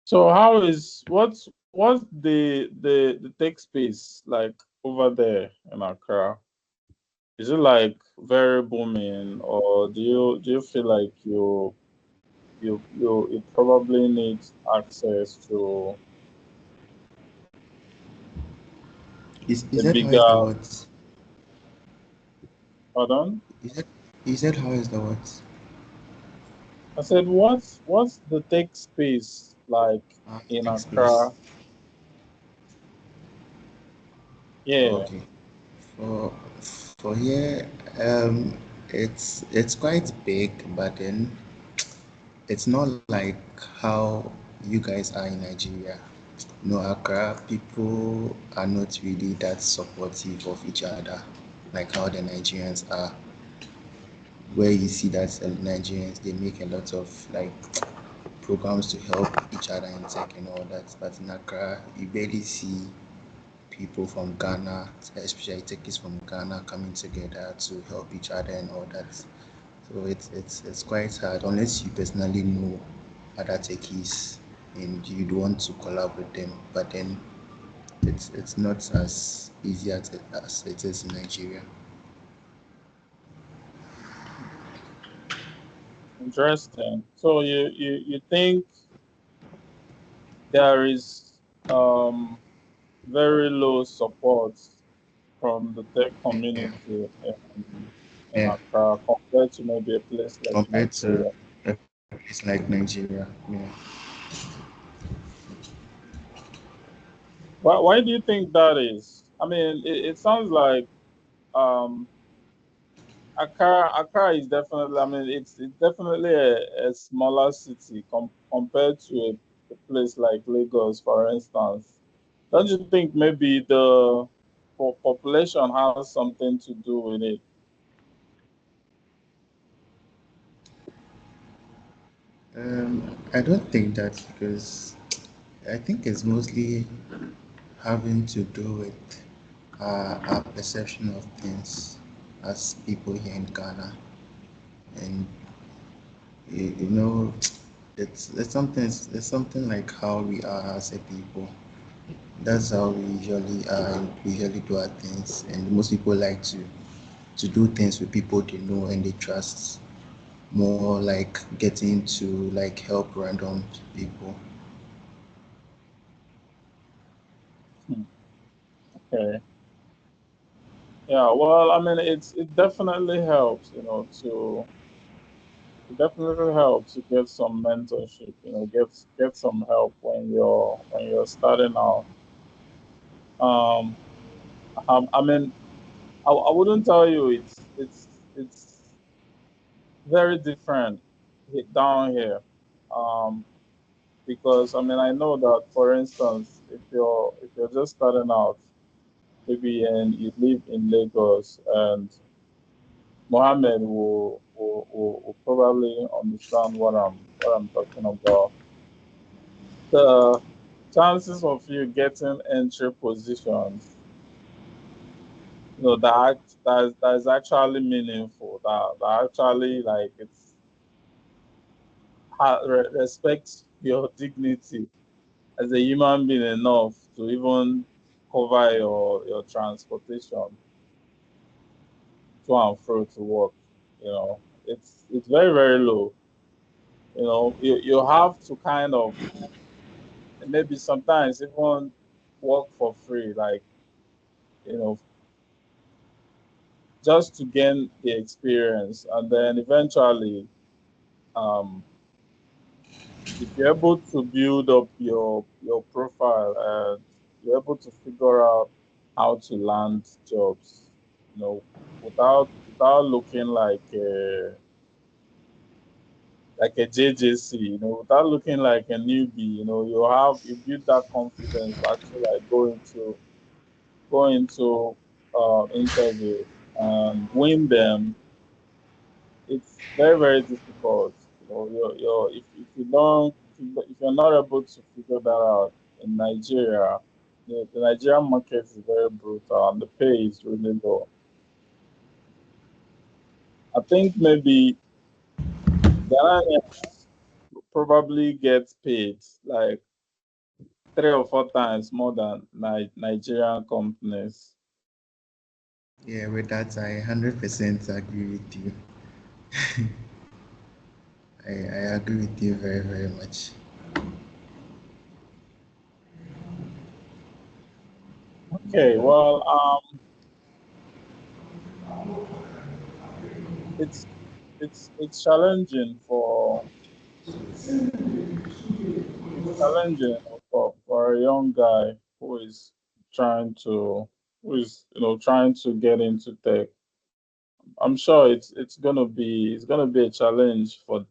So how is what's the tech space like over there in Accra? Is it like very booming, or do you feel like you probably need access to Is a that how is the bigger what? pardon? Is that how is the what? I said what's the tech space like in Tech space. Accra? Yeah. Okay. For for here, it's quite big, but then it's not like how you guys are in Nigeria. No, Accra people are not really that supportive of each other, like how the Nigerians are. Where you see that Nigerians they make a lot of like programs to help each other in tech and all that. But in Accra, you barely see people from Ghana, especially techies from Ghana, coming together to help each other and all that. So it's quite hard unless you personally know other techies and you'd want to collab with them. But then it's not as easy as it is in Nigeria. Interesting. So you think there is very low support from the tech Yeah, community in yeah. Accra compared to maybe a place like Compared to Nigeria. a place like Nigeria. Yeah. Why do you think that is? I mean, it sounds like um, Accra is definitely. I mean, it's definitely a smaller city compared to a place like Lagos, for instance. Don't you think maybe the population has something to do with it? I don't think that because I think it's mostly having to do with our perception of things as people here in Ghana, and you know, it's something like how we are as a people. That's how we usually are. And we usually do our things, and most people like to do things with people they know and they trust. More like getting to like help random people. Hmm, okay. Yeah, well, I mean, it definitely helps, it definitely helps to get some mentorship, get some help when you're starting out. Um, I mean, I wouldn't tell you it's very different down here, um, because I mean I know that for instance, if you're just starting out, maybe and you live in Lagos and Mohammed will probably understand what I'm talking about. The chances of you getting entry positions, that is actually meaningful. That actually like respects your dignity as a human being enough to even cover your transportation to and fro to work. It's very very low. You have to kind of maybe sometimes even work for free, like you know, just to gain the experience, and then eventually, um, if you're able to build up your profile and you're able to figure out how to land jobs, without looking like a JJC, without looking like a newbie, you build that confidence to actually like go into interview and win them. It's very very difficult. If you're not able to figure that out in Nigeria, the Nigerian market is very brutal and the pay is really low. I think maybe Ghanaians probably get paid like three or four times more than Nigerian companies. Yeah, with that, I 100% agree with you. I agree with you very, very much. Okay, well, it's it's challenging it's challenging for a young guy trying to trying to get into tech. I'm sure it's gonna be a challenge for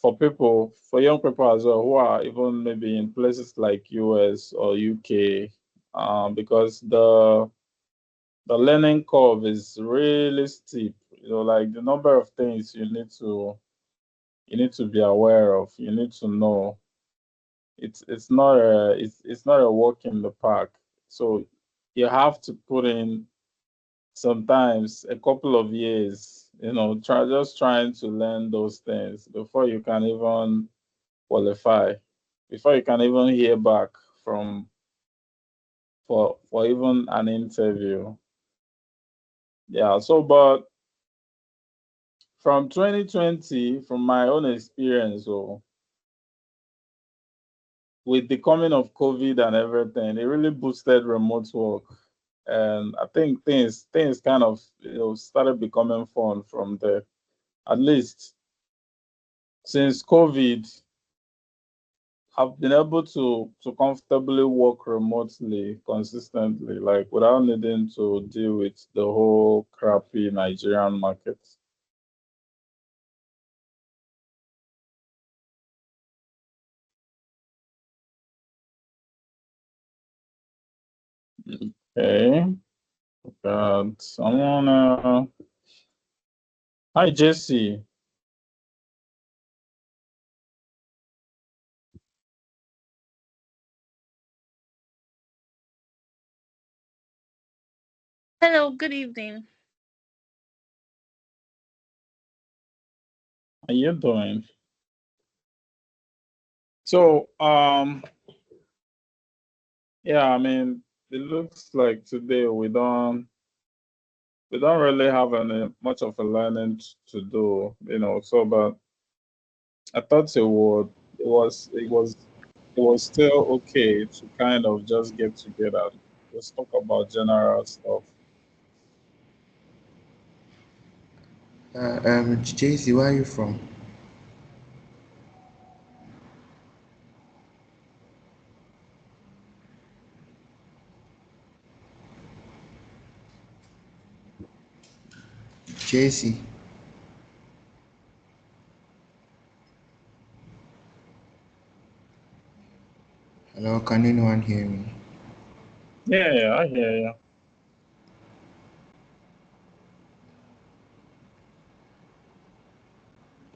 for young people as well who are even maybe in places like US or UK, because the learning curve is really steep. Like the number of things you need to be aware of, you need to know. It's not a walk in the park. So you have to put in sometimes a couple of years, trying to learn those things before you can even qualify, before you can even hear back from for even an interview. Yeah, so but from 2020, from my own experience, with the coming of COVID and everything, it really boosted remote work. And I think things kind of started becoming fun from there. At least since COVID, I've been able to comfortably work remotely consistently, like without needing to deal with the whole crappy Nigerian market. Okay, got someone. Hi, Jesse. Hello, good evening. How you doing? So, yeah, I mean, it looks like today we don't really have any much of a learning to do, So, but I thought it was still okay to kind of just get together, just talk about general stuff. JC, where are you from? JC, hello, can anyone hear me? Yeah, yeah, I hear you.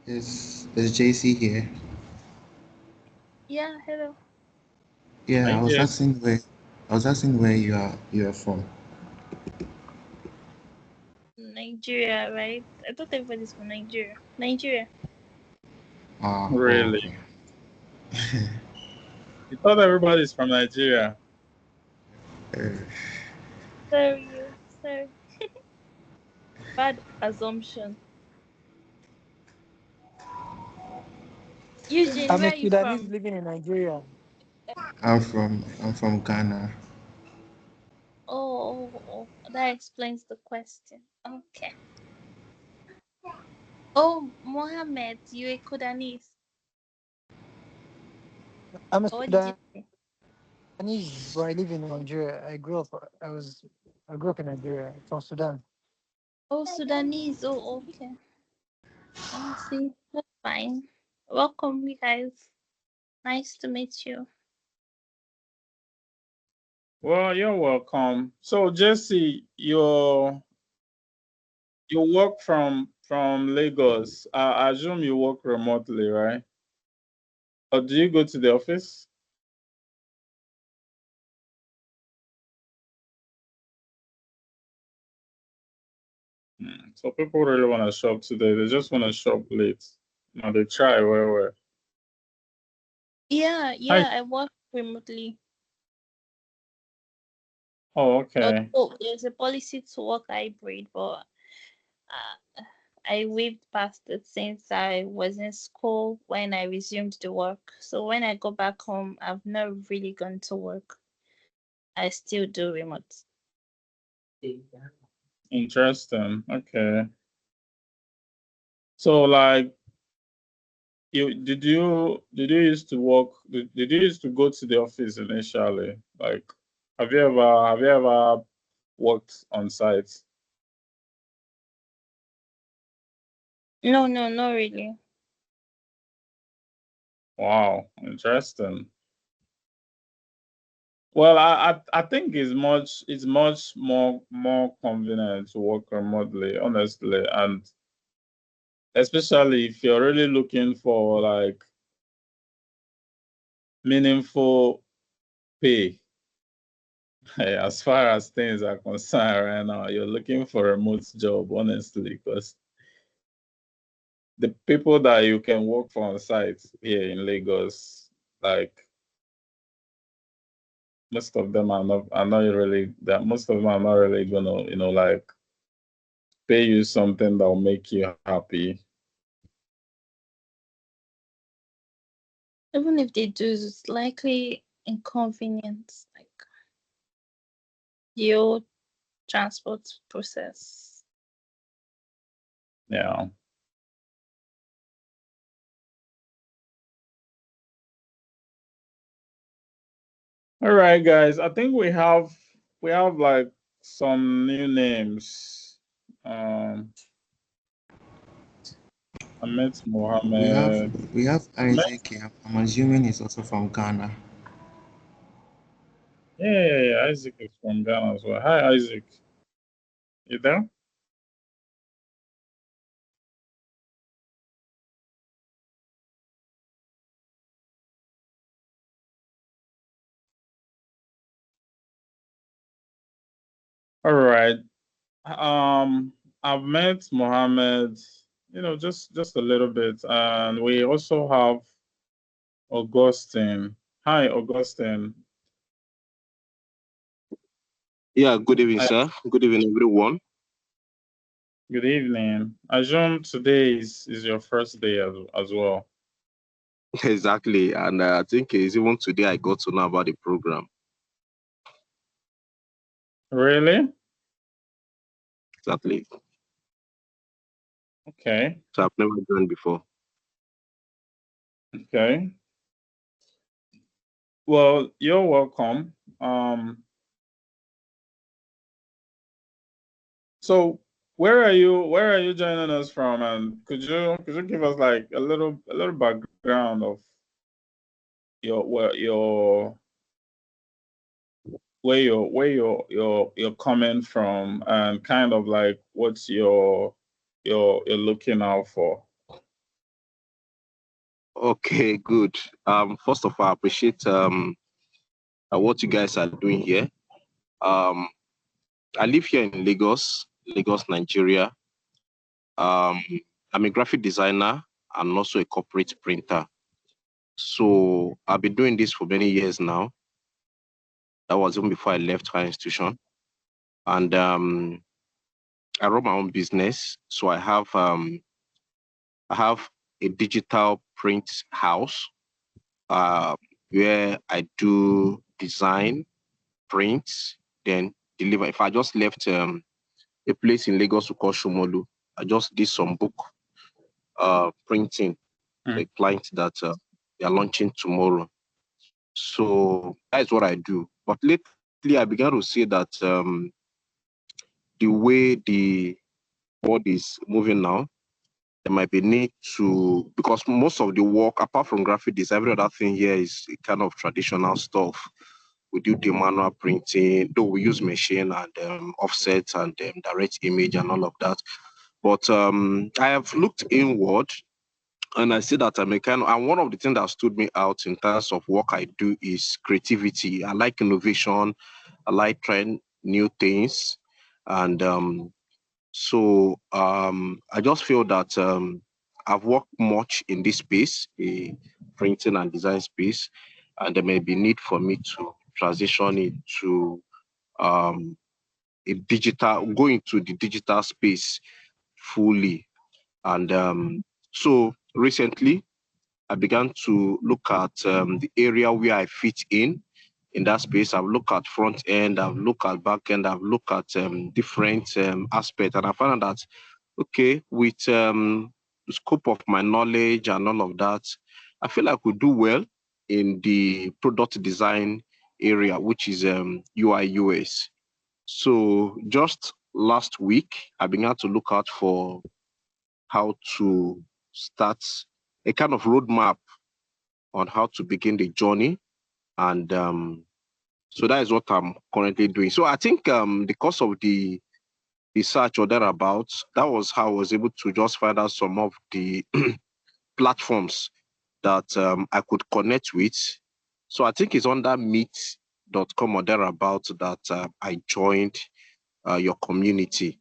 Is JC here? Yeah, hello. Yeah, I just I was asking where you are from. Nigeria, right? I thought everybody's from Nigeria. Nigeria. Ah, oh, really. okay. You thought everybody's from Nigeria. Uh, Sorry, sorry. Bad assumption. Eugene, I'm where a are you Sudanese from? living in Nigeria. I'm from Ghana. That explains the question. Okay. Oh, Mohammed, you a Sudanese. I'm a Or what did you Sudanese, say? but I live in Nigeria. I grew up in Nigeria, from Sudan. Oh, Sudanese. Oh, okay. I see. That's fine. Welcome, you guys. Nice to meet you. Well, you're welcome. So, Jesse, you work from Lagos. I assume you work remotely, right? Or do you go to the office? So people really want to shop today. They just want to shop late. Now they try where. Yeah, Hi. yeah. I work. remotely. Oh, okay. Although there's a policy to work hybrid, but I waved past it since I was in school when I resumed the work. So when I go back home, I've not really gone to work. I still do remote. Interesting. Okay. So like you used to work did you used to go to the office initially? Like have you ever worked on site? No, no, not really. Wow, interesting. Well, I think it's much more convenient to work remotely, honestly, and especially if you're really looking for like meaningful pay. As far as things are concerned right now, you're looking for a remote job, honestly, because the people that you can work for on site here in Lagos, like most of them are not really that most of them are not really gonna, like pay you something that will make you happy. Even if they do, it's likely inconvenience, like the whole transport process. Yeah. All right, guys. I think we have like some new names. Ahmed We have Mohammed. we have Ahmed, Isaac here. I'm assuming he's also from Ghana. yeah. Isaac is from Ghana as well. Hi, Isaac. You there? All right. I've met Mohammed, just a little bit, and we also have Augustine. Hi, Augustine. Yeah, good evening, Hi, sir. Good evening, everyone. good evening. I assume today is your first day as well. Exactly. And I think it's even today I got to know about the program. Really? Exactly. Okay. So I've never joined before. Okay. Well, you're welcome. So where are you joining us from? And could you give us like a little background of your where you're coming from and kind of like what's you're looking out for. Okay, good. First of all, I appreciate what you guys are doing here. Um, I live here in Lagos, Nigeria. Um, I'm a graphic designer and also a corporate printer. So I've been doing this for many years now. That was even before I left higher institution. And I run my own business. So I have a digital print house uh, where I do design, print, then deliver. If I just left a place in Lagos we call Shumolu, I just did some book printing for a Mm. client that they are launching tomorrow. So that's what I do. But lately, I began to see that the way the world is moving now, there might be need to, because most of the work apart from graphic design, every other thing here is kind of traditional stuff. We do the manual printing, though we use machine and offset and direct image and all of that. But I have looked inward and I see that I'm a kind of, and one of the things that stood me out in terms of work I do is creativity. I like innovation. I like trying new things. And I just feel that I've worked much in this space, a printing and design space. and there may be need for me to transition into a digital, go into the digital space fully. And so recently, I began to look at the area where I fit in that space. I've looked at front end, I've looked at back end, I've looked at different aspects, and I found that okay, with the scope of my knowledge and all of that, I feel like we do well in the product design area, which is UI UX. So just last week, I began to look out for how to start a kind of roadmap on how to begin the journey. And so that is what I'm currently doing. So I think the course of the research or thereabouts, that was how I was able to just find out some of the platforms that I could connect with. So I think it's under meet.com or thereabouts that I joined your community.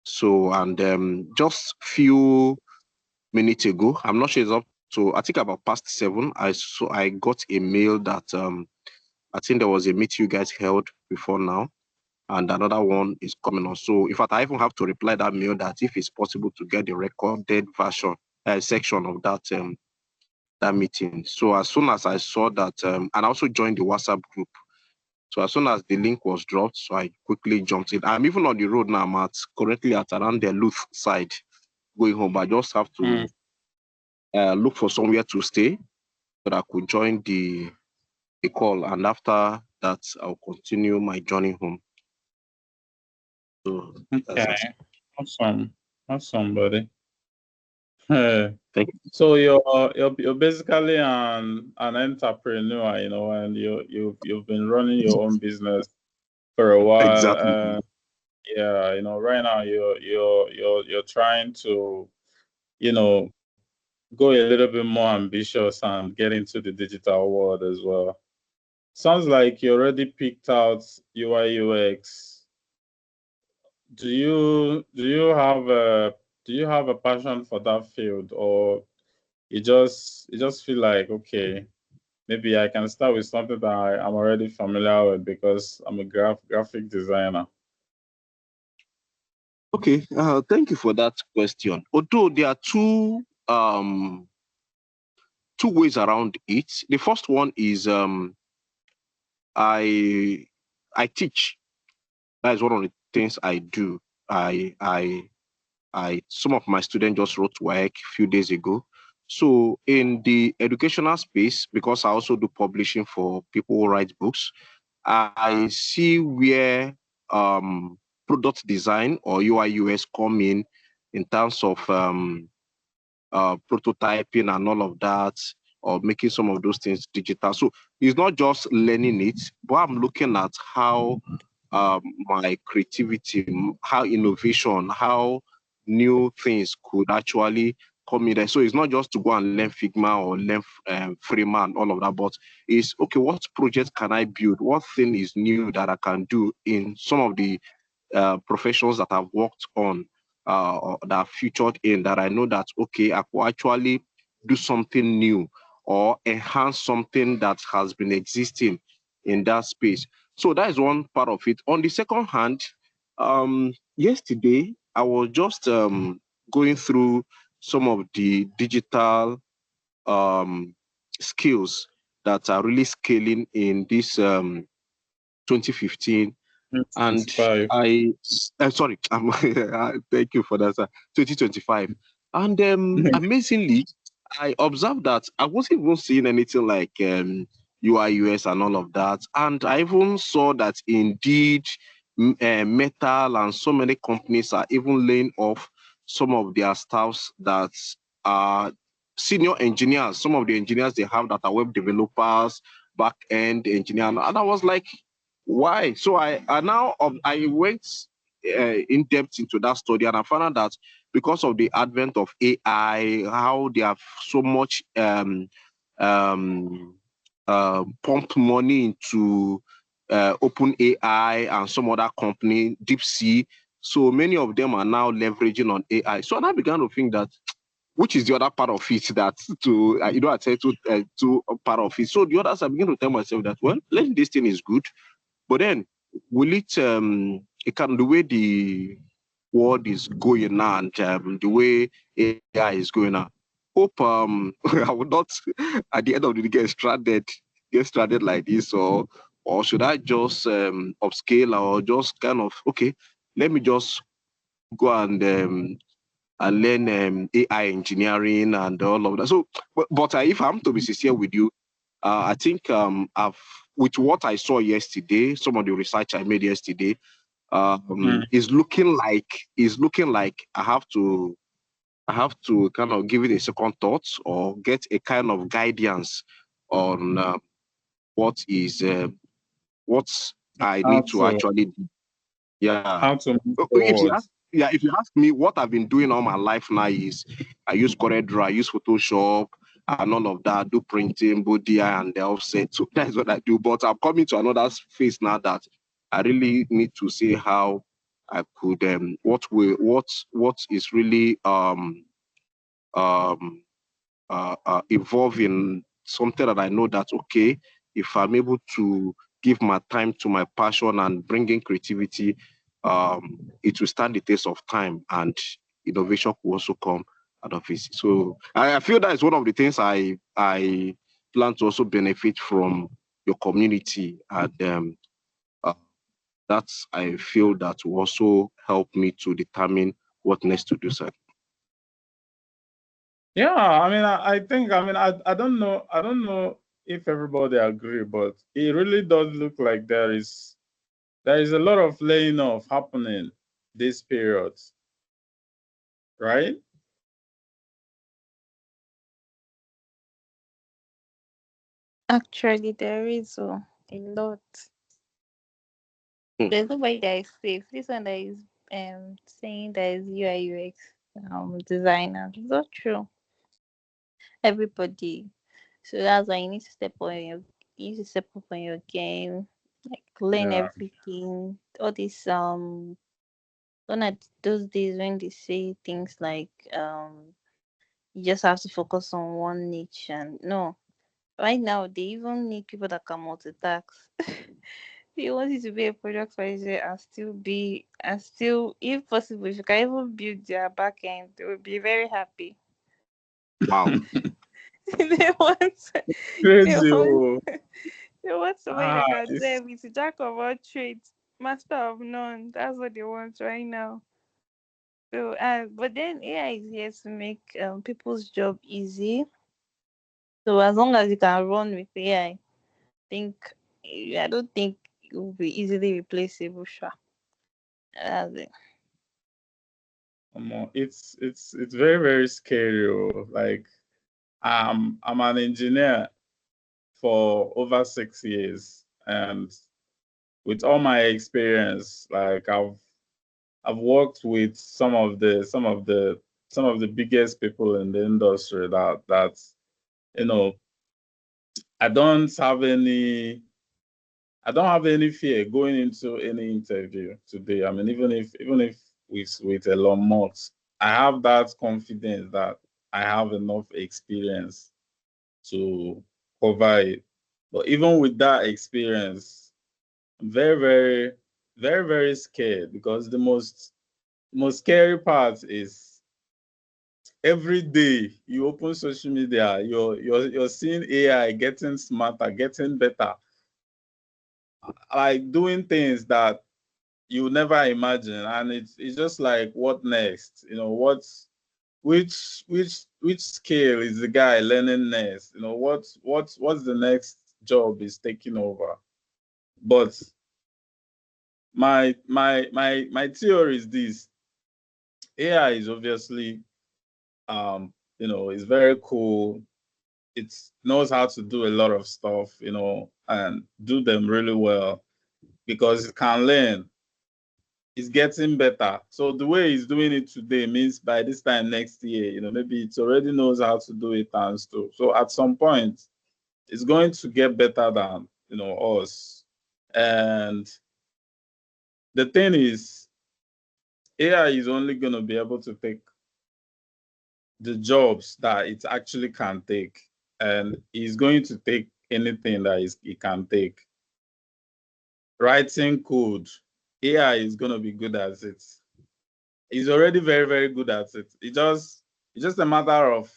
So, and just few minutes ago, I'm not sure it's up to, I think about past 7, I got a mail that I think there was a meet you guys held before now, and another one is coming on. So in fact, I even have to reply that mail that if it's possible to get the recorded version section of that meeting. So as soon as I saw that, and I also joined the WhatsApp group. So as soon as the link was dropped, so I quickly jumped in. I'm even on the road now. I'm currently at around the Luth side going home. I just have to look for somewhere to stay so that I could join the call. And after that, I'll continue my journey home. So Okay, awesome, awesome, buddy. Thank you. So you're basically an entrepreneur, and you've been running your own business for a while. Exactly. Yeah, right now you're trying to, go a little bit more ambitious and get into the digital world as well. Sounds like you already picked out UI UX. Do you have a passion for that field, or you just feel like, okay, maybe I can start with something that I'm already familiar with because I'm a graphic designer? Okay, thank you for that question. Although there are two ways around it. The first one is I teach. That is one of the things I do. I some of my students just wrote work a few days ago. So in the educational space, because I also do publishing for people who write books, I see where product design or UI UX come in terms of prototyping and all of that, or making some of those things digital. So it's not just learning it, but I'm looking at how my creativity, how innovation, how new things could actually come in there. So it's not just to go and learn Figma or learn Framer and all of that, but it's okay, what project can I build? What thing is new that I can do in some of the professions that I've worked on, or that are featured in, that I know that, okay, I could actually do something new or enhance something that has been existing in that space. So that is one part of it. On the second hand, yesterday, I was just going through some of the digital skills that are really scaling in this 2015. And 25. sorry, thank you for that, sir. 2025. And amazingly, I observed that I wasn't even seeing anything like UI, US, and all of that. And I even saw that indeed, Metal and so many companies are even laying off some of their staffs that are senior engineers. Some of the engineers they have that are web developers, back end engineer. And I was like, why? So I went in depth into that study, and I found out that because of the advent of AI, how they have so much pumped money into Open AI and some other company, Deep Sea. So many of them are now leveraging on AI. So I began to think that, which is the other part of it that to I say to part of it. So the others I begin to tell myself that well, let this thing is good, but then will it can the way the world is going now and the way AI is going now. Hope I would not at the end of the day get stranded like this, or should I just upscale or just kind of okay, let me just go and learn AI engineering and all of that. So, but if I'm to be sincere with you, I think I've with what I saw yesterday, some of the research I made yesterday, Mm. is looking like I have to kind of give it a second thought or get a kind of guidance on what is what I How need to to actually do. Yeah. how to move If you forward. ask, yeah, if you ask me what I've been doing all my life now is I use CorelDRAW, I use Photoshop and all of that, do printing, both DI and the offset. So that's what I do. But I'm coming to another phase now that I really need to see how I could what is really um evolve in something that I know that okay, if I'm able to give my time to my passion and bring in creativity, it will stand the test of time and innovation will also come out of it. So I feel that is one of the things I plan to also benefit from your community and uh, that's I feel that will also help me to determine what next to do, sir. Yeah, I think, I don't know if everybody agree, but it really does look like there is a lot of laying off happening this period, right? Actually, there is a lot. Hmm. There's nobody that is safe. This one that is saying that is UI UX designer. It's not true. Everybody. So that's why you need to step up on your game, like learn Yeah. everything. All this gone are those days when they say things like you just have to focus on one niche, and no, right now they even need people that can multitask. They want you to be a product manager and still, if possible, if you can even build their back end, they will be very happy. Wow. they want they Crazy. want Oh. they want somebody Ah, that can do it's everything, jack of all trades, master of none. That's what they want right now. So but then AI is here to make people's job easy. So as long as you can run with AI, think I don't think it will be easily replaceable. Sure. That's it. it's very, very scary. Oh. Like, I'm an engineer for over 6 years, and with all my experience, like I've worked with some of the biggest people in the industry that you know I don't have any I don't have any fear going into any interview today. I mean, even if with Elon Musk, I have that confidence that I have enough experience to cover it. But even with that experience, I'm very, very, very, very scared, because the most scary part is every day you open social media, you're seeing AI getting smarter, getting better, like doing things that you would never imagine, and it's just like, what next? Which scale is the guy learning next? What's the next job is taking over? But my theory is this: AI is obviously is very cool. It knows how to do a lot of stuff, and do them really well, because it can learn. It's getting better. So the way it's doing it today means by this time next year, maybe it already knows how to do it and stuff. So at some point, it's going to get better than us. And the thing is, AI is only going to be able to take the jobs that it actually can take, and it's going to take anything that it can take. Writing code, AI is going to be good at it. It's already very, very good at it. It's just a matter of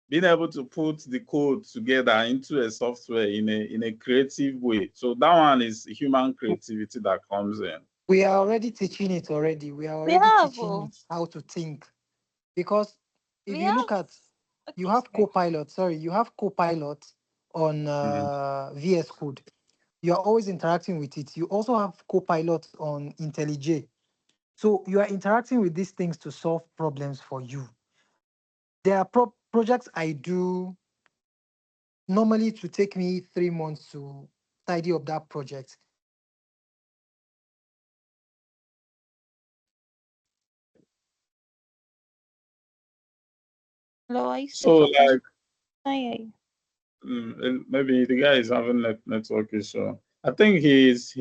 being able to put the code together into a software in a creative way. So that one is human creativity that comes in. We are already teaching it already. We are We already have, teaching oh, it how to think. Because if we you have. look at, you Okay, have sorry. Copilot, sorry, you have Copilot on Mhm. VS Code. You are always interacting with it. You also have Copilot on IntelliJ. So you are interacting with these things to solve problems for you. There are projects I do normally to take me 3 months to tidy up that project. Hello, are you still So talking? like Hi. maybe the guy is having network issue. I think he's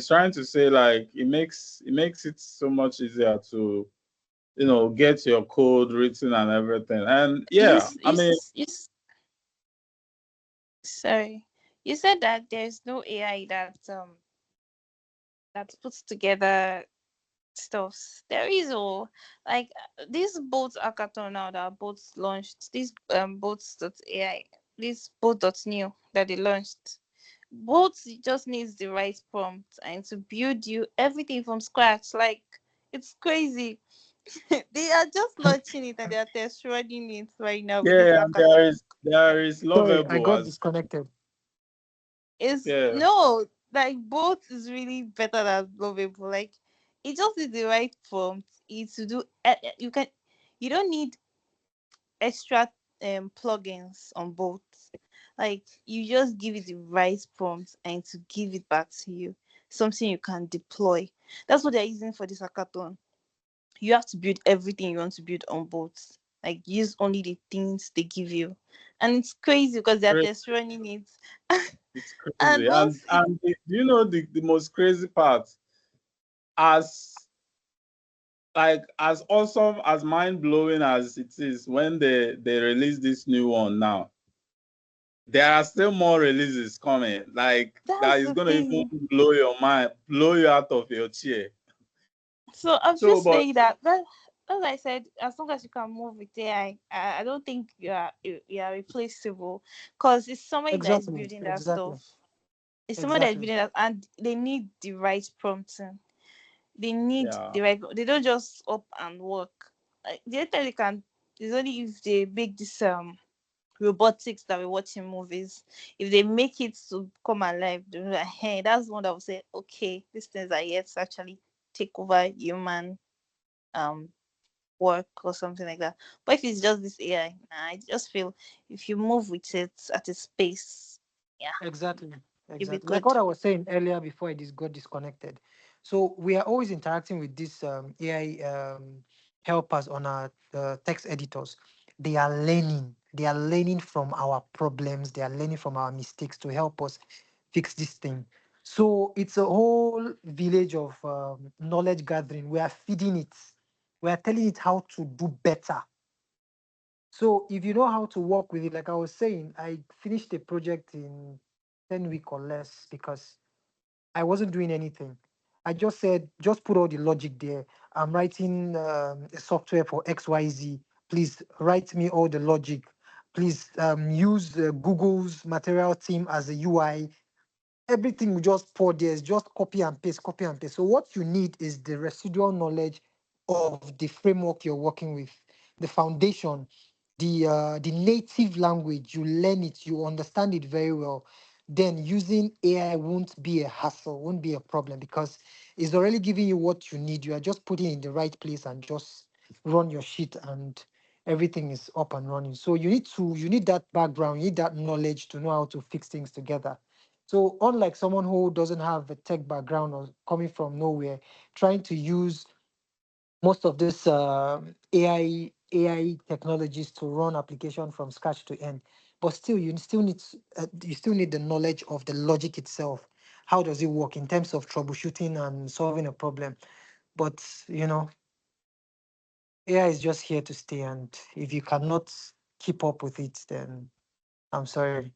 trying to say like it makes it so much easier to get your code written and everything. And You, yeah, s- I you, mean, s- you, s- sorry. You said that there's no AI that puts together stuffs. There is all like these boats hackathon now that are boats launched. These boats dot AI, this boat dot new that they launched. Boats just needs the right prompt and to build you everything from scratch. Like it's crazy. They are just launching it and they are test running it right now with this yeah, and hackathon. there is Sorry, I lovable got as disconnected. It's yeah. no like both is really better than lovable. Like it just is the right prompt. It's to do you don't need extra plugins on both. Like you just give it the right prompt and to give it back to you something you can deploy. That's what they're using for this hackathon. You have to build everything you want to build on both. Like use only the things they give you, and it's crazy because they're Crazy. test running it. It's And crazy. And once it the most crazy part, as as awesome, as mind blowing as it is when they release this new one now, there are still more releases coming. Like that that's is the gonna even thing. blow your mind, blow you out of your chair. So I'm So, just but saying that as I said, as long as you can move with AI, I don't think you are replaceable because it's somebody that is Exactly, building that exactly, stuff. It's somebody that is exactly. building that, and they need the right prompting. They need yeah, the right. They don't just up and work. Like, the only time they can is only if they make this robotics that we watch in movies. If they make it to come alive, they'll be like, hey, that's one that will say, okay, these things are yet to actually take over human um work or something like that. But if it's just this AI, nah, I just feel if you move with it at its pace, yeah, Exactly, you'll be exactly. Like good. what I was saying earlier before I got disconnected. So we are always interacting with these AI helpers on our text editors. They are learning. They are learning from our problems. They are learning from our mistakes to help us fix this thing. So it's a whole village of knowledge gathering. We are feeding it. We are telling it how to do better. So if you know how to work with it, like I was saying, I finished a project in 10 week or less because I wasn't doing anything. I just said, just put all the logic there. I'm writing a software for XYZ. Please write me all the logic. Please use Google's material team as a UI. Everything we just pour there is just copy and paste, copy and paste. So what you need is the residual knowledge of the framework you're working with, the foundation, the native language. You learn it, you understand it very well. Then using AI won't be a hassle, won't be a problem because it's already giving you what you need. You are just putting it in the right place and just run your shit and everything is up and running. So you need that background, you need that knowledge to know how to fix things together. So unlike someone who doesn't have a tech background or coming from nowhere, trying to use most of this AI technologies to run application from scratch to end, but still you still need the knowledge of the logic itself. How does it work in terms of troubleshooting and solving a problem? But AI is just here to stay, and if you cannot keep up with it, then I'm sorry,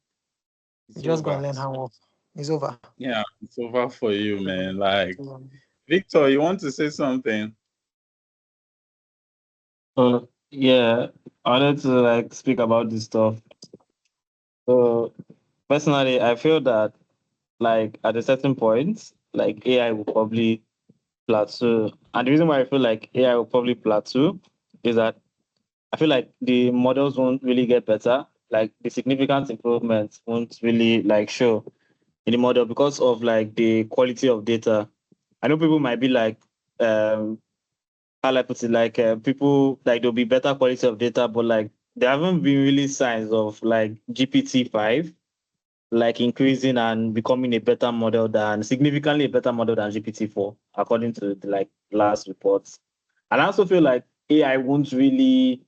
It's you're just gonna over. learn how work. It's over. Yeah, it's over for you, It's over. man. Like, So, Victor, you want to say something? Yeah, I wanted to like speak about this stuff. So personally, I feel that like at a certain point, like AI will probably plateau. And the reason why I feel like AI will probably plateau is that I feel like the models won't really get better. Like the significant improvements won't really like show in the model because of like the quality of data. I know people might be like, how like put it, like people like there'll be better quality of data, but like there haven't been really signs of like GPT-5 like increasing and becoming a better model than significantly a better model than GPT-4, according to the like last reports. And I also feel like AI won't really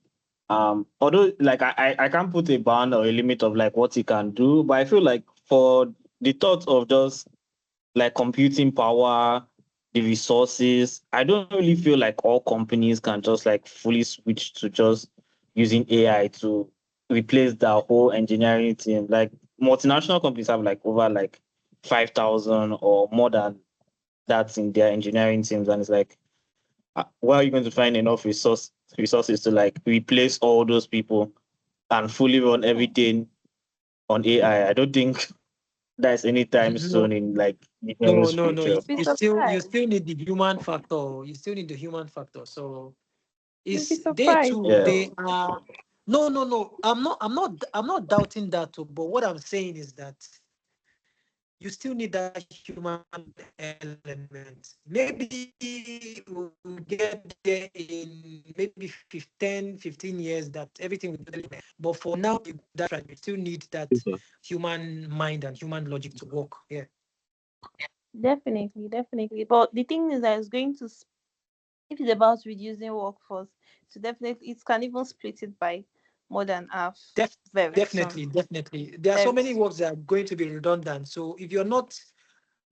although like I can't put a ban or a limit of like what it can do, but I feel like for the thought of just like computing power, the resources. I don't really feel like all companies can just like fully switch to just using AI to replace the whole engineering team. Like multinational companies have like over like 5,000 or more than that in their engineering teams, and it's like, where are you going to find enough resources to like replace all those people and fully run everything on AI? I don't think that's anytime soon no, in like the no, nearest no, no. future. You'd be You surprised. still need the human factor. You still need the human factor. So You'd be is they surprised too? Yeah. They though. are. No, no, no. I'm not doubting that too. But what I'm saying is that you still need that human element. Maybe we'll get there in maybe 15 years that everything will be totally. But for now, that's right. You still need that human mind and human logic to work. Yeah. Definitely, definitely. But the thing is that it's going to, if it's about reducing workforce, so definitely it can even split it by more than half Def- very soon. Definitely, definitely. There are so Very many soon. works that are going to be redundant. So if you're not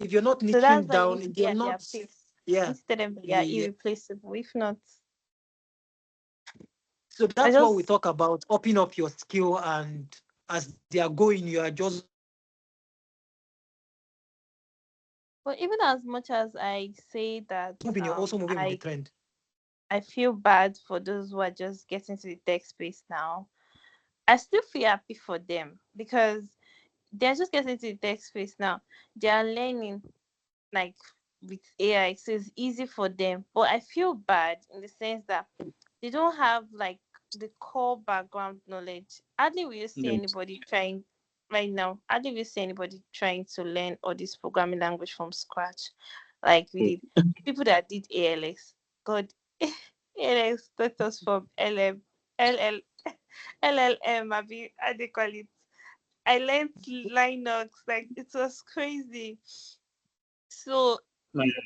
So that's niching why you down, need to if be you're at their not, pace. yeah, Instead of they are yeah. irreplaceable. If not, So I that's what we just, talk about, opening up your skill, and as they are going, you are just moving. You're also moving with the trend. but even as much as I say that I feel bad for those who are just getting to the tech space now, I still feel happy for them because they're just getting to the tech space now. They are learning like with AI, so it's easy for them. But I feel bad in the sense that they don't have like the core background knowledge. Hardly will you see Yes. anybody trying right now. Hardly will you see anybody trying to learn all this programming language from scratch, like we did. People that did ALS, God, ALS taught us from LL, LLM. I mean, how they call it. I learned Linux, like it was crazy. So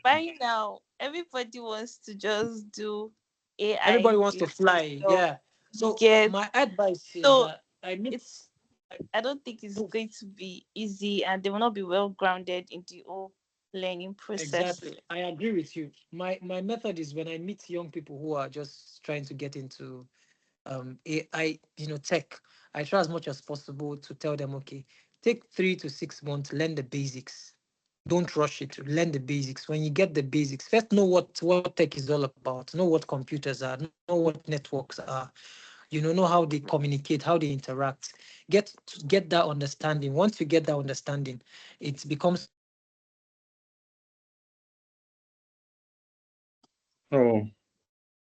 by now, everybody wants to just do Everybody AI wants to related fly. stuff. Yeah. You So get, my advice is so that I meet. it's, I don't think it's Move. going to be easy, and they will not be well grounded in the whole learning process. Exactly. I agree with you. My method is when I meet young people who are just trying to get into AI, tech, I try as much as possible to tell them, okay, take 3 to 6 months, learn the basics. Don't rush it. Learn the basics. When you get the basics, first know what tech is all about. Know what computers are. Know what networks are. Know how they communicate, how they interact. Get that understanding. Once you get that understanding, it becomes a lot easier for you to Oh,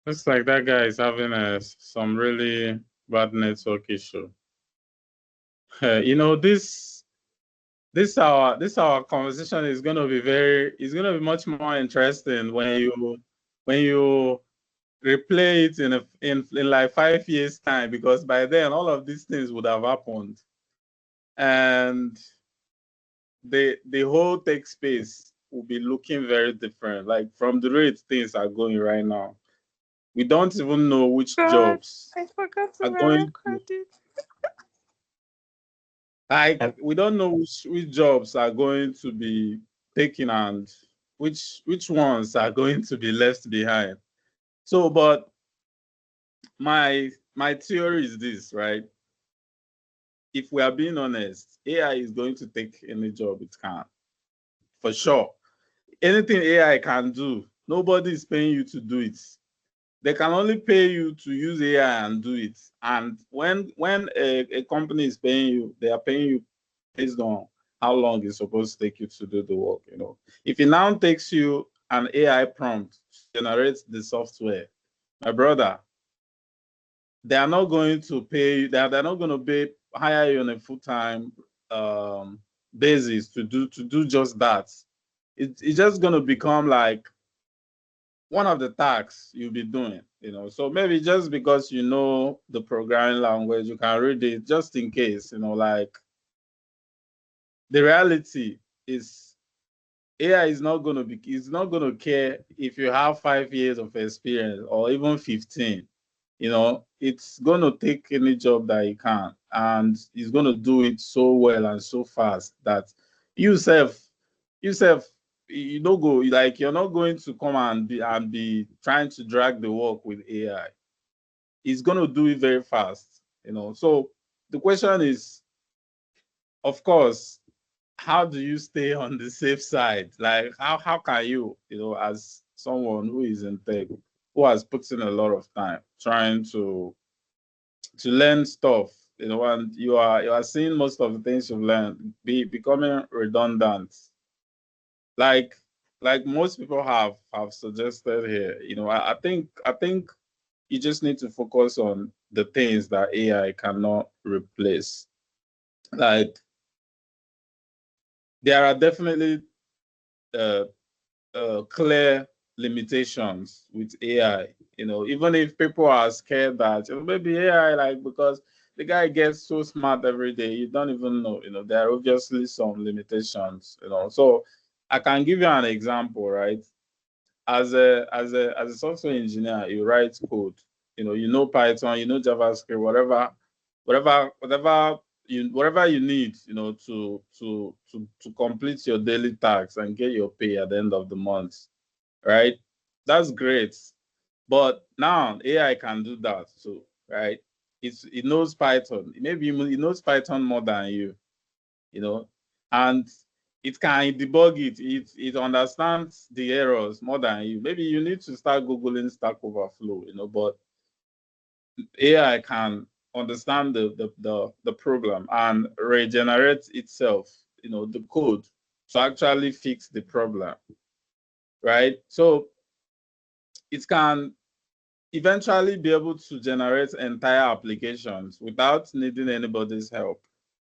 looks like that guy is having some really bad network issue. This our conversation is gonna be much more interesting when you replay it in like 5 years time, because by then all of these things would have happened, and the whole tech space will be looking very different, like from the rate things are going right now. We don't even know which God, jobs I forgot to are going to, record it. like, I, we don't know which jobs are going to be taken and which ones are going to be left behind. So, but my theory is this, right? If we are being honest, AI is going to take any job it can, for sure. Anything AI can do, nobody is paying you to do it. They can only pay you to use AI and do it. And when a company is paying you, they are paying you based on how long it's supposed to take you to do the work. If it now takes you an AI prompt to generate the software, my brother, they are not going to pay you. They're not going to hire you on a full time um, basis to do just that. It's just going to become like one of the tasks you'll be doing. So maybe just because you know the programming language, you can read it just in case. Like the reality is AI is not going to be, it's not going to care if you have 5 years of experience or even 15. It's going to take any job that it can, and it's going to do it so well and so fast that you self, you self, you don't go, like, you're not going to come and be trying to drag the work with AI. It's going to do it very fast. So the question is, of course, how do you stay on the safe side? Like, how can you, as someone who is in tech, who has put in a lot of time trying to learn stuff, and you are seeing most of the things you've learned becoming redundant, like most people have suggested here. I think you just need to focus on the things that AI cannot replace. Like, there are definitely uh, clear limitations with AI. Even if people are scared that maybe AI, like, because the guy gets so smart every day, you don't even know. There are obviously some limitations. So I can give you an example, right? As a software engineer, you write code. You know Python, you know JavaScript, whatever you need, to complete your daily tasks and get your pay at the end of the month, right? That's great. But now AI can do that too, right? It knows Python. Maybe it knows Python more than you, and it can debug it. It understands the errors more than you. Maybe you need to start Googling Stack Overflow, but AI can understand the problem and regenerate itself, the code, to actually fix the problem, right? So it can eventually be able to generate entire applications without needing anybody's help,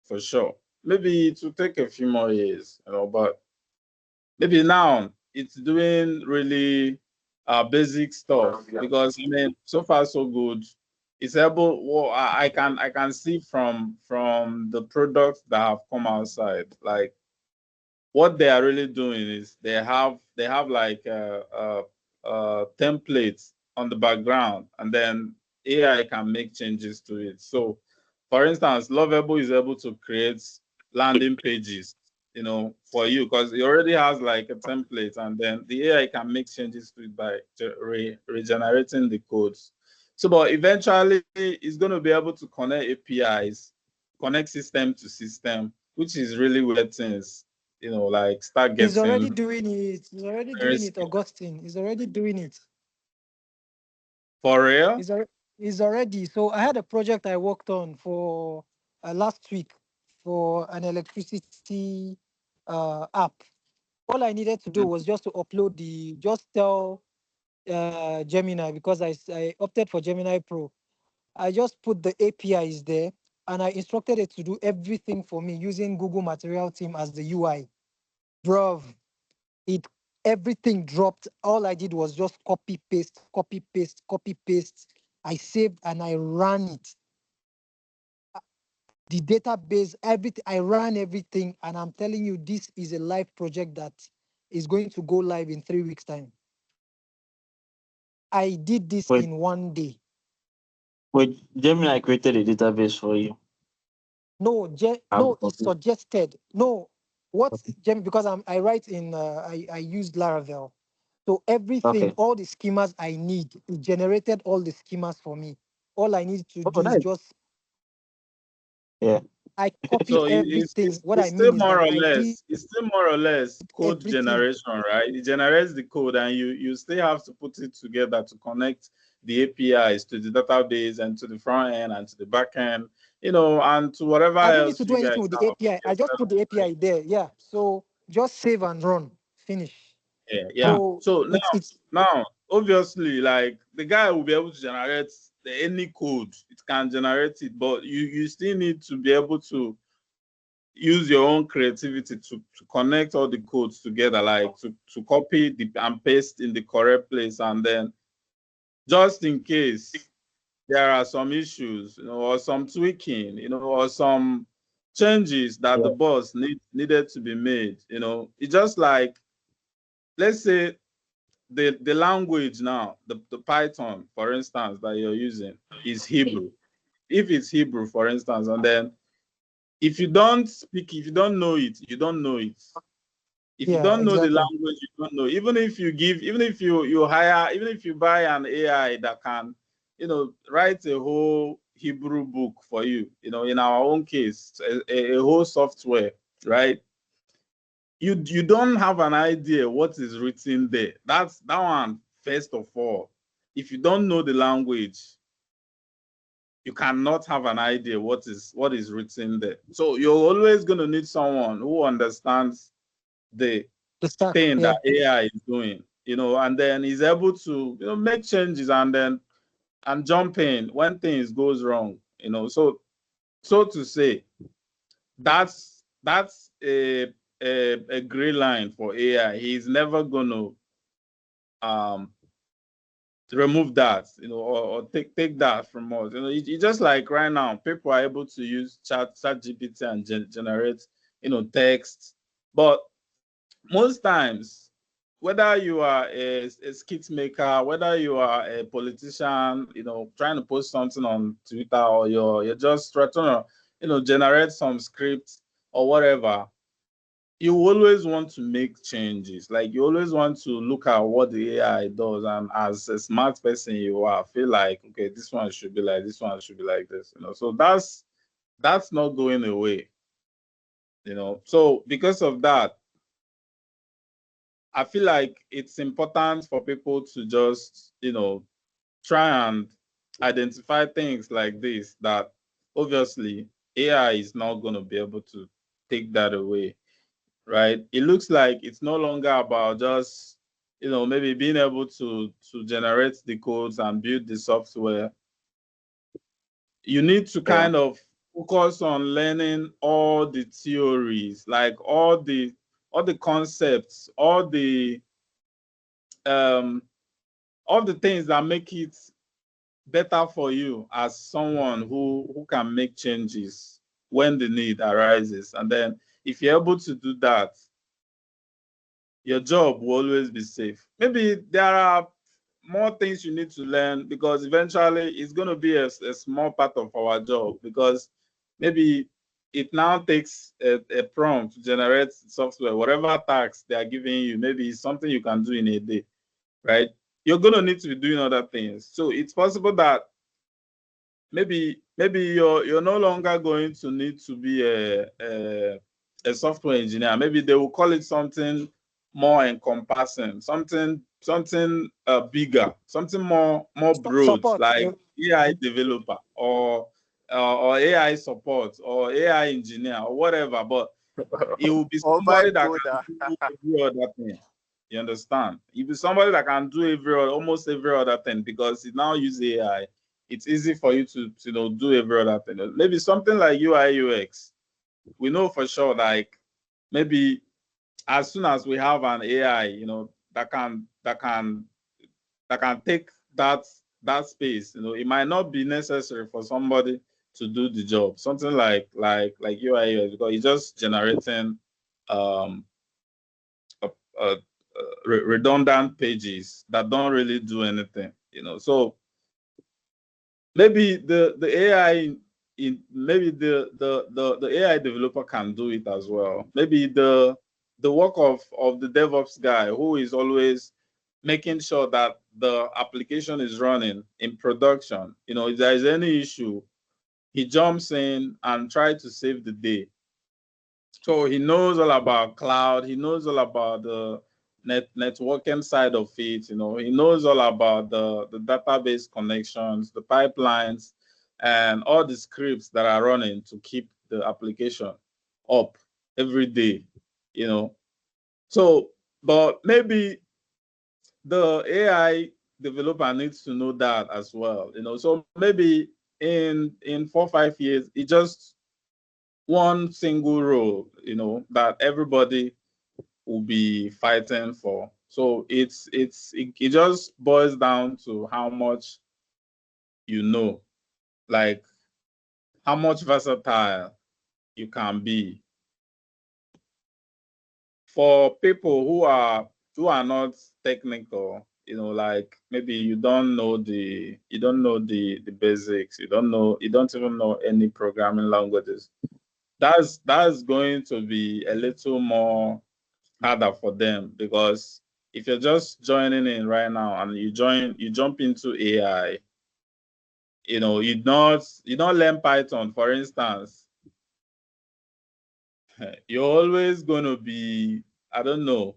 for sure. Maybe it will take a few more years, but maybe now it's doing really basic stuff, because I mean, so far so good. It's able. Well, I can see from the products that have come outside, like, what they are really doing is they have like templates on the background, and then AI can make changes to it. So, for instance, Lovable is able to create landing pages, for you, because it already has like a template, and then the AI can make changes to it by regenerating the codes. So, but eventually, it's going to be able to connect APIs, connect system to system, which is really where things, like, start He's already getting doing it. He's already very doing it, scary. Augustine. He's already doing it. For real? He's already. So I had a project I worked on for last week for an electricity app. All I needed to do Mm. was just to upload just tell Gemini, because I opted for Gemini Pro. I just put the APIs there and I instructed it to do everything for me using Google Material Team as the UI. Bruv, it everything dropped. All I did was just copy paste, copy paste, copy paste. I saved and I ran it. The database, everything, I ran everything, and I'm telling you, this is a live project that is going to go live in 3 weeks' time. I did this Wait, in one day. Gemini created a database for you. No, I'm no, it confused. suggested. No, what Gem, because I write in I use Laravel. So everything, Okay. all the schemas I need, it generated all the schemas for me. All I need to Oh, do is nice. just Yeah. I copy So everything. What I it's still mean is more that or I did less code everything. generation, right? It generates the code, and you still have to put it together to connect the APIs to the database and to the front end and to the back end, and to whatever I don't need to else do you guys anything with the have API. I just put developed, the right? API there. Yeah. So just save and run. Finish. Yeah, yeah. So So it's now, obviously, like the guy will be able to generate any code. It can generate it, but you still need to be able to use your own creativity to connect all the codes together, like to copy and paste in the correct place, and then just in case there are some issues, or some tweaking, or some changes that the Yeah. boss needed to be made. It's just like, let's say the language now, the Python, for instance, that you're using is Hebrew. If it's Hebrew, for instance, and then if you don't speak, if you don't know it, you don't know it. If you yeah, don't know the exactly. language, you don't know. Even if you hire, even if you buy an AI that can, write a whole Hebrew book for you, in our own case, a whole software, right? You don't have an idea what is written there. That's that one, first of all. If you don't know the language, you cannot have an idea what is written there. So you're always going to need someone who understands the The stack. thing that Yeah. AI is doing, and then is able to, make changes and jump in when things goes wrong, so to say, that's a gray line for AI. He's never gonna um remove that, or take that from us. It's just like right now, people are able to use chat GPT and generate, text, but most times, whether you are a skit maker, whether you are a politician, trying to post something on Twitter, or you're just trying to, generate some scripts or whatever, you always want to make changes. Like, you always want to look at what the AI does, and as a smart person you are, feel like, okay, this one should be like this, one should be like this. So that's not going away. So because of that, I feel like it's important for people to just, try and identify things like this, that obviously AI is not going to be able to take that away, right? It looks like it's no longer about just, maybe being able to generate the codes and build the software. You need to Yeah. kind of focus on learning all the theories, like all the concepts, um all the things that make it better for you as someone who can make changes when the need arises. And then if you're able to do that, your job will always be safe. Maybe there are more things you need to learn, because eventually it's going to be a small part of our job, because maybe it now takes a prompt to generate software, whatever task they are giving you. Maybe it's something you can do in a day, right? You're going to need to be doing other things. So it's possible that maybe you're no longer going to need to be a software engineer. Maybe they will call it something more encompassing, something bigger, something more broad, Support. like AI developer, or AI support, or AI engineer, or whatever. But it will be Oh my somebody that God. can do every other thing. You understand? It will be somebody that can do almost every other thing, because it now uses AI. It's easy for you to do every other thing. Maybe something like UI UX. We know for sure, like, maybe as soon as we have an AI, that can take that space, it might not be necessary for somebody to do the job. Something like UI UX, because it's just generating um uh, uh, redundant pages that don't really do anything. So maybe the AI maybe the AI developer can do it as well. Maybe the work of the DevOps guy, who is always making sure that the application is running in production. If there is any issue, he jumps in and tries to save the day. So he knows all about cloud. He knows all about the networking side of it. He knows all about the database connections, the pipelines, and all the scripts that are running to keep the application up every day. You know. So, but maybe the AI developer needs to know that as well. So maybe in 4 5 years, it just one single role, that everybody will be fighting for. So it just boils down to how much you know, like how much versatile you can be. For people who are not technical, like maybe you don't know the basics, you don't even know any programming languages. That's going to be a little more harder for them, because if you're just joining in right now and you jump into AI, you don't learn Python, for instance, you're always going to be, I don't know,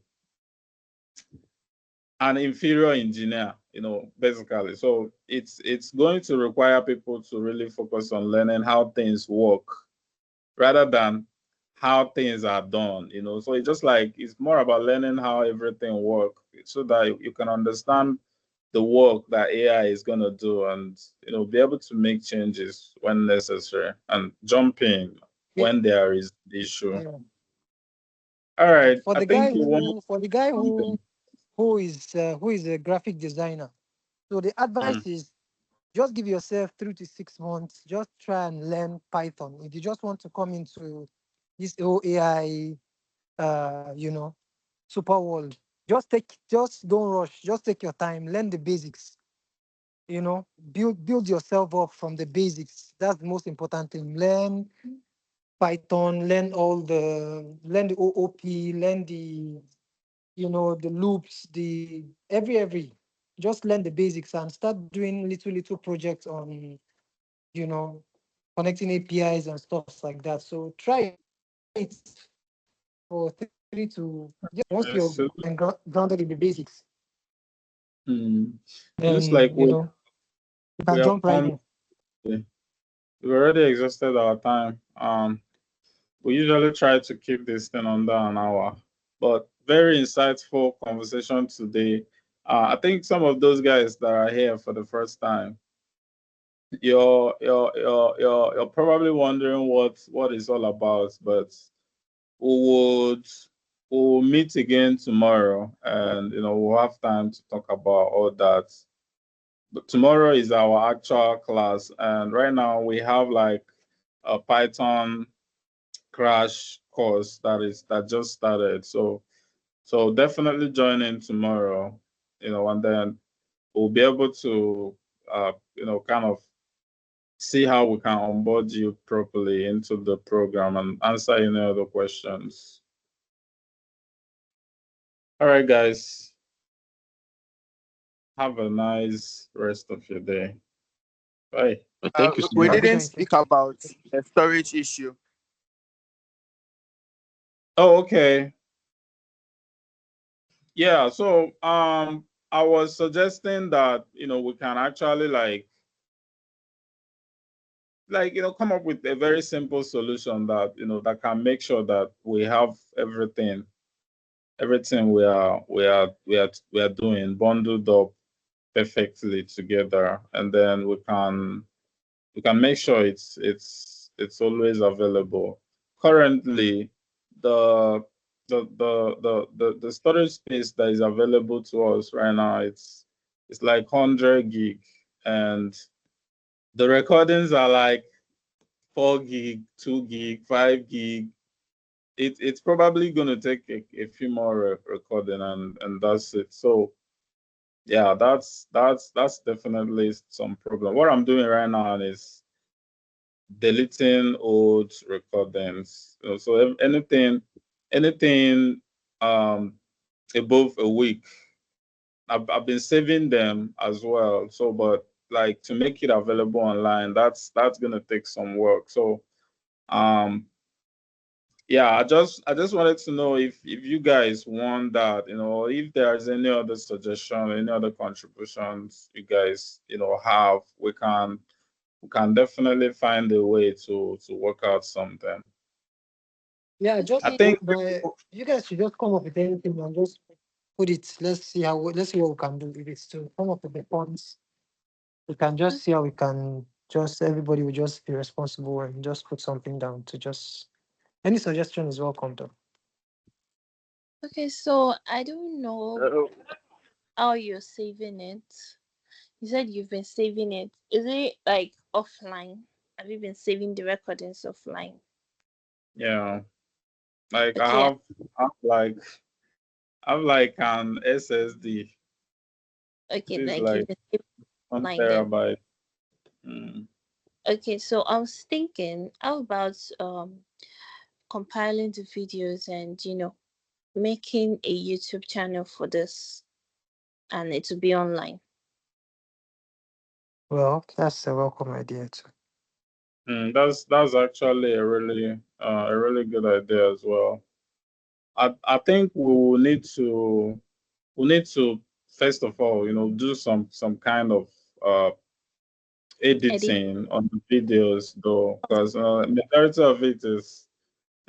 an inferior engineer, basically. So it's going to require people to really focus on learning how things work rather than how things are done. So it's more about learning how everything works so that you can understand the work that AI is going to do, and be able to make changes when necessary and jump in Yeah, when there is the issue. yeah. All right, For I the guy think you want who for the guy something. who is a graphic designer, so the Mm. advice is just give yourself 3 to 6 months. Just try and learn Python. If you just want to come into this whole AI, super world, just don't rush. Just take your time. Learn the basics. Build yourself up from the basics. That's the most important thing. Learn Python. Learn the OOP. Learn the loops. The every. Just learn the basics and start doing little projects on you know, connecting APIs and stuff like that. So try it for 3 to once you're Yes, grounded in the basics, mm, it looks then like you we can have jump right come. in. We've already exhausted our time. We usually try to keep this thing under an hour, but very insightful conversation today. I think some of those guys that are here for the first time, you're probably wondering what it's all about, but we would we'll meet again tomorrow, and we'll have time to talk about all that. But tomorrow is our actual class, and right now we have like a Python crash course that just started. So definitely join in tomorrow, and then we'll be able to kind of see how we can onboard you properly into the program and answer any other questions. All right, guys. Have a nice rest of your day. Bye. Thank you so We much. Have a good didn't night. speak Thank you. about the storage issue. Oh, okay. Yeah, so I was suggesting that we can actually come up with a very simple solution that that can make sure that we have everything we are doing bundled up perfectly together, and then we can make sure it's always available. Currently, the the storage space that is available to us right now, it's like 100 gig, and the recordings are like 4 gig, 2 gig, 5 gig. It's probably going to take a few more recording, and that's it. So yeah, that's definitely some problem. What I'm doing right now is deleting old recordings. So anything above a week, I've been saving them as well. So, but like to make it available online, that's gonna take some work. So, um, yeah, I just wanted to know if you guys want that, if there's any other suggestion, any other contributions you guys, have, we can definitely find a way to work out something. Yeah, I just Okay. think but you guys should just come up with anything and just put it. Let's see what we can do. If it's to come up with the points, we can just see how we can just everybody will just be responsible and just put something down to just any suggestion is welcome though. Okay, so I don't know Uh, how you're saving it. You said you've been saving it. Is it like offline? Have you been saving the recordings offline? yeah, like Okay, I have like an SSD, which okay, is like you've like been saving 1 offline then. terabyte. Mm. Okay, so I was thinking, how about compiling the videos and making a YouTube channel for this and it will be online. Well, that's a welcome idea too. That's actually a really good idea as well. I think we need to first of all, do some kind of uh Edit. editing on the videos though, because majority of it is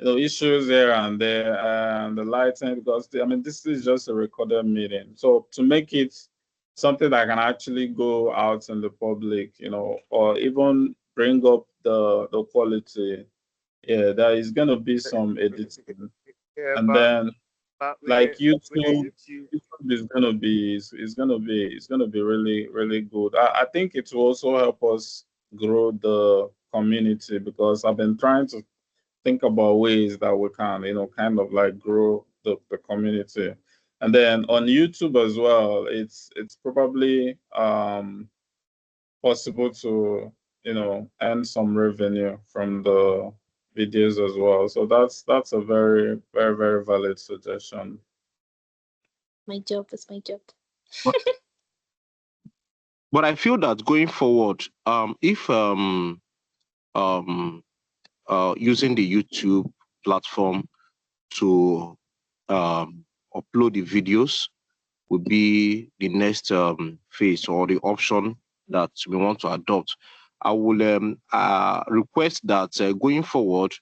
issues here and there, and the lighting, because I mean this is just a recorded meeting. So to make it something that can actually go out in the public, or even bring up the quality, yeah, there is gonna be some editing. yeah, And then but like with the YouTube, YouTube, YouTube is gonna be really really good. I think it will also help us grow the community, because I've been trying to think about ways that we can, kind of like grow the community. And then on YouTube as well, it's probably possible to, earn some revenue from the videos as well. So that's a very, very, very valid suggestion. My job is my job. But but I feel that going forward, if um using the YouTube platform to upload the videos would be the next phase or the option that we want to adopt. I will request that going forward,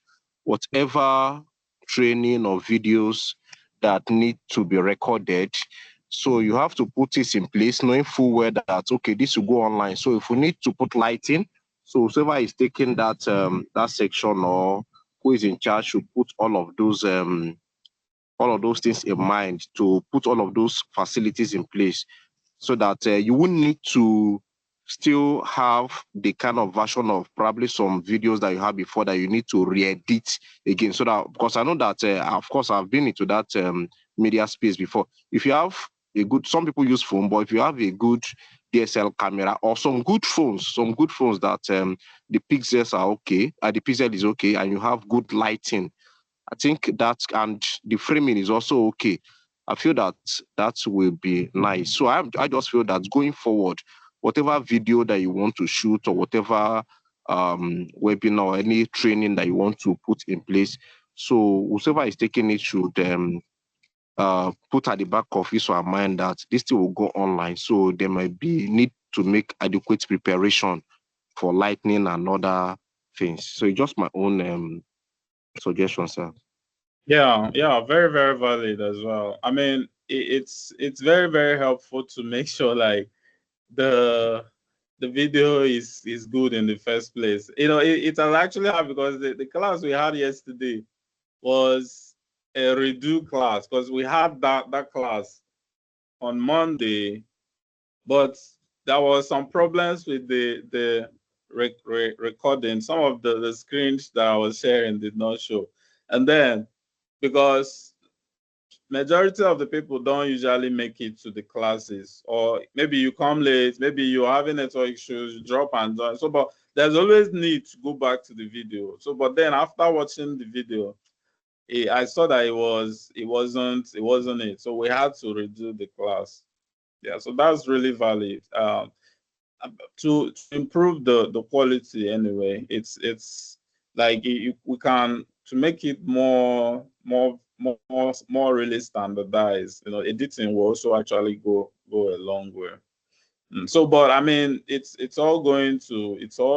whatever training or videos that need to be recorded, so you have to put this in place, knowing full well that okay, this will go online. So if we need to put lighting, so whoever is taking that section or who is in charge should put all of those things in mind to put all of those facilities in place so that you wouldn't need to still have the kind of version of probably some videos that you had before that you need to re-edit again. So that, because I know that, of course, I've been into that media space before. If you have some people use phone, but if you have a good DSL camera or some good phones that the pixels are okay, the pixel is okay, and you have good lighting, I think that, and the framing is also okay. I feel that that will be nice. So I just feel that going forward, whatever video that you want to shoot or whatever webinar or any training that you want to put in place, so whoever is taking it should put at the back of his or her mind that this thing will go online. So there might be need to make adequate preparation for lightning and other things. So it's just my own suggestion, sir. Yeah, yeah, very, very valid as well. I mean, it's very, very helpful to make sure like the the video is good in the first place. It'll actually have, because the class we had yesterday was a redo class, because we had that class on Monday, but there was some problems with the recording. Some of the screens that I was sharing did not show, and then because majority of the people don't usually make it to the classes, or maybe you come late, maybe you're having network issues, you drop and join. So, but there's always need to go back to the video. So, but then after watching the video, I saw that it wasn't it. So we had to redo the class. Yeah, so that's really valid. To improve the quality anyway, it's like we can to make it more really standardized. Editing will also actually go a long way. So, but I mean, it's all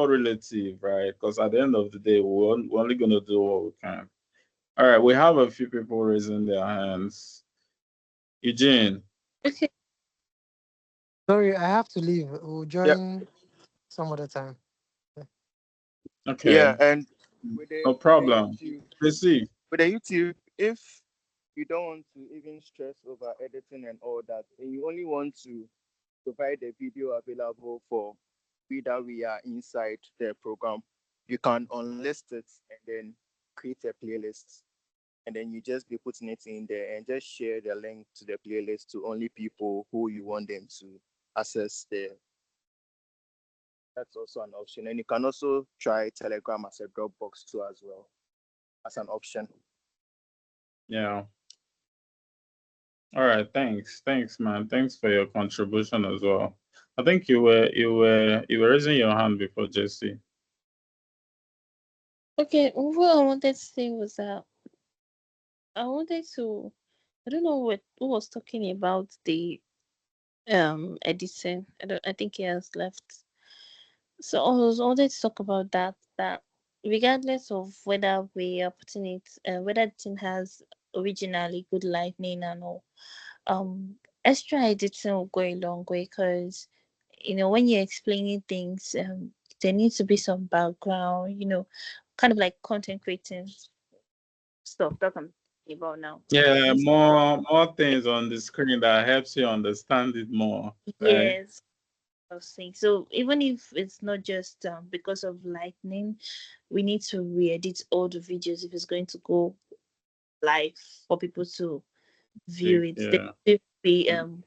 relative, right? Because at the end of the day, we're only gonna do what we can. All right, we have a few people raising their hands. Eugene. Okay. Sorry, I have to leave. We'll Yep. join some other time. Yeah, Okay, and no with the problem. YouTube, Receive. if you don't want to even stress over editing and all that, and you only want to provide the video available for we are inside the program, you can unlist it and then create a playlist. And then you just be putting it in there and just share the link to the playlist to only people who you want them to access the. That's also an option. And you can also try Telegram as a Dropbox too as well as an option. Yeah. All right. Thanks, man. Thanks for your contribution as well. I think you were raising your hand before Jesse. Okay, what I wanted to say was that I wanted to I don't know what who was talking about the editing. I think he has left. So I wanted to talk about that regardless of whether we are putting it whether the thing has originally good lightning and all, extra editing will go a long way because when you're explaining things, there needs to be some background, kind of like content creating stuff that I'm talking about now. Yeah, Needs more things on the screen that helps you understand it more, right? Yes, I was saying. So even if it's not just because of lightning, we need to re-edit all the videos if it's going to go live for people to view it. There Yeah. should be um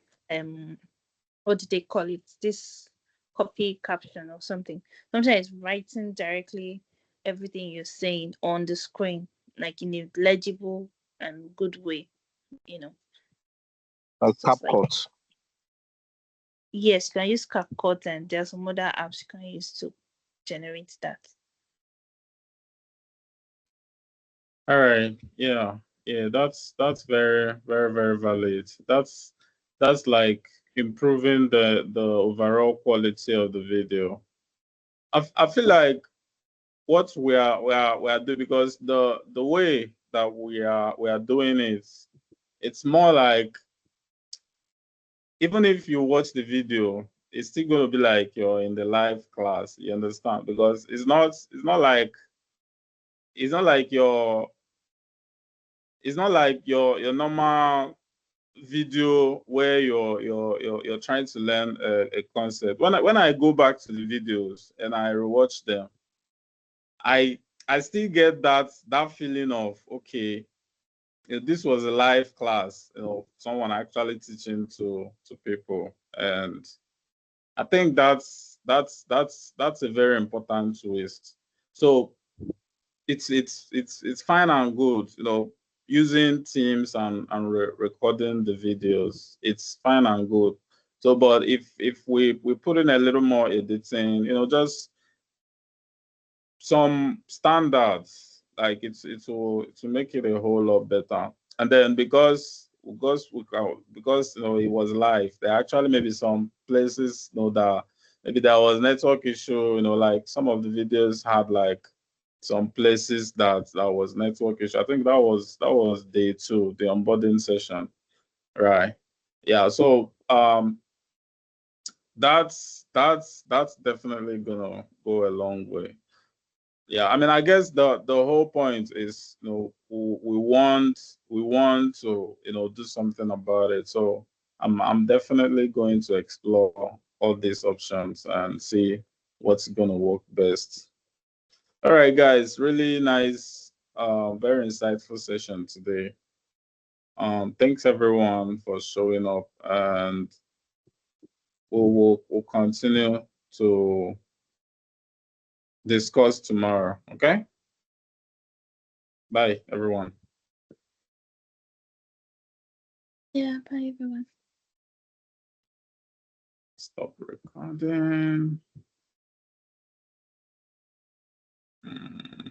what do they call it? This copy caption or something. Sometimes writing directly everything you're saying on the screen, like in a legible and good way, you know. Just like CapCut. yes, you can use CapCut and there's some other apps you can use to generate that. All right. Yeah. Yeah, that's very, very, very valid. That's like improving the overall quality of the video. I feel like what we are doing, because the way that we are doing it, it's more like even if you watch the video, it's still going to be like you're in the live class. You understand? Because it's not like your normal video where you're trying to learn a concept. When I go back to the videos and I rewatch them, I I still get that feeling of, okay, this was a live class, someone actually teaching to people. And I think that's a very important twist. So it's fine and good, using Teams and recording the videos. It's fine and good. So, but if we put in a little more editing, just some standards, like it will make it a whole lot better. And then because it was live, there actually maybe some places that maybe there was network issue, like some of the videos had like some places that was network issue. I think that was day two, the onboarding session, right? Yeah. So that's definitely gonna go a long way. Yeah, I mean, I guess the whole point is, we want to, do something about it. So I'm definitely going to explore all these options and see what's gonna work best. All right, guys, really nice, very insightful session today. Thanks everyone for showing up, and we'll continue to discuss tomorrow. Okay, bye everyone. Yeah, bye everyone. Stop recording. Hmm.